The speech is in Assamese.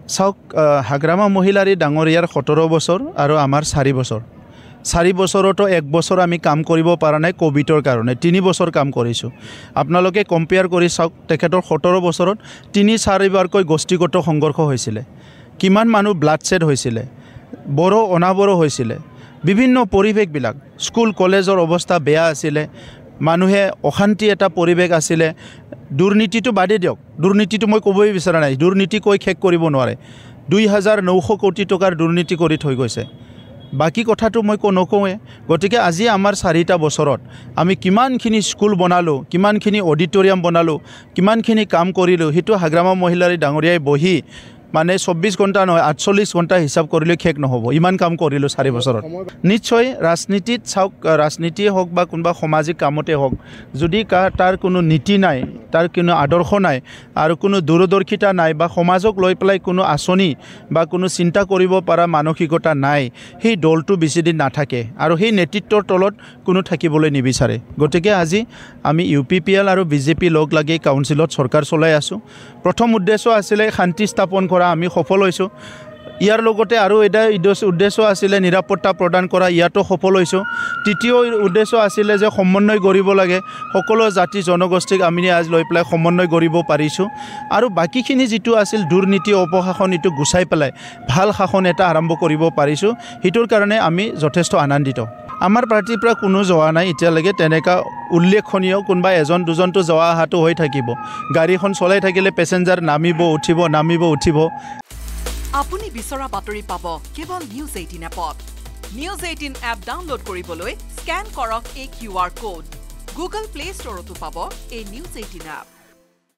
চাওক হাগ্ৰামা মহিলাৰী ডাঙৰীয়াৰ 17 বছৰ আৰু আমাৰ 4 বছৰ 4 বছৰতো 1 বছৰ আমি কাম কৰিব পৰা নাই কোভিডৰ কাৰণে 3 বছৰ কাম কৰিছোঁ আপোনালোকে কম্পেয়াৰ কৰি চাওক তেখেতৰ 17 বছৰত 3-4 বাৰকৈ গোষ্ঠীগত সংঘৰ্ষ হৈছিলে কিমান মানুহ ব্লাড শেড হৈছিলে বড়ো অনাবড়ো হৈছিলে বিভিন্ন পৰিৱেশবিলাক স্কুল কলেজৰ অৱস্থা বেয়া আছিলে মানুহে অশান্তি এটা পৰিৱেশ আছিলে দুৰ্নীতিটো বাদে দিয়ক দুৰ্নীতিটো মই ক'বই বিচৰা নাই দুৰ্নীতি কৈ শেষ কৰিব নোৱাৰে 2900 কোটি টকাৰ দুৰ্নীতি কৰি থৈ গৈছে বাকি কথাটো মই নকওঁৱে গতিকে আজি আমাৰ 4টা বছৰত আমি কিমানখিনি স্কুল বনালোঁ কিমানখিনি অডিটৰিয়াম বনালোঁ কিমানখিনি কাম কৰিলোঁ হেতু হাগ্ৰামা মহিলাৰী ডাঙৰীয়াই বহি মানে 24 ঘণ্টা নহয় 48 ঘণ্টা হিসাব কৰিলে শেষ নহব ইমান কাম কৰিলোঁ 4 বছৰত নিশ্চয় ৰাজনীতিত চাওক ৰাজনীতিয়ে হওক বা কোনবা সামাজিক কামতে হওক যদি তাৰ কোনো নীতি নাই তাৰ কোনো আদৰ্শ নাই আৰু কোনো দূৰদৰ্শিতা নাই বা সমাজক লৈ পেলাই কোনো আঁচনি বা কোনো চিন্তা কৰিব পৰা মানসিকতা নাই সেই দলটো বেছি দিন নাথাকে আৰু সেই নেতৃত্বৰ তলত কোনো থাকিবলৈ নিবিচাৰে গতিকে আজি আমি ইউপিপিএল আৰু বিজেপি লগ লাগি কাউন্সিলত চৰকাৰ চলাই আছো প্ৰথম উদ্দেশ্য আছিল শান্তি স্থাপন কৰা আমি সফল হৈছো ইয়াৰ লগতে আৰু এটা উদ্দেশ্য আছিল নিৰাপত্তা প্ৰদান কৰা ইয়াতো সফল হৈছো তৃতীয় উদ্দেশ্য আছিল যে সমন্বয় কৰিব লাগে সকলো জাতি জনগোষ্ঠীক আমি আজ লৈ পেলাই সমন্বয় কৰিব পাৰিছো আৰু বাকিখিনি যেটো আছিল দুৰ্নীতি অপশাসন ইটো গুছাই পেলাই ভাল শাসন এটা আৰম্ভ কৰিব পাৰিছো হিটোৰ কাৰণে আমি যথেষ্ট আনন্দিত আমাৰ পাৰ্টিৰ পৰা কোনো যোৱা নাই এতিয়ালৈকে তেনেকা উল্লেখনীয় কোনবা এজন দুজনটো যোৱা হাটো হৈ থাকিব গাড়ীখন চলাই থাকিলে পেছেঞ্জাৰ নামিব উঠিব আপুনি বিচৰা বাতৰি পাব কেৱল নিউজ 18 এপত নিউজ 18 এপ ডাউনলোড কৰিবলৈ স্ক্যান কৰক এই QR কোড গুগল প্লে ষ্টৰতো পাব এই নিউজ 18 এপ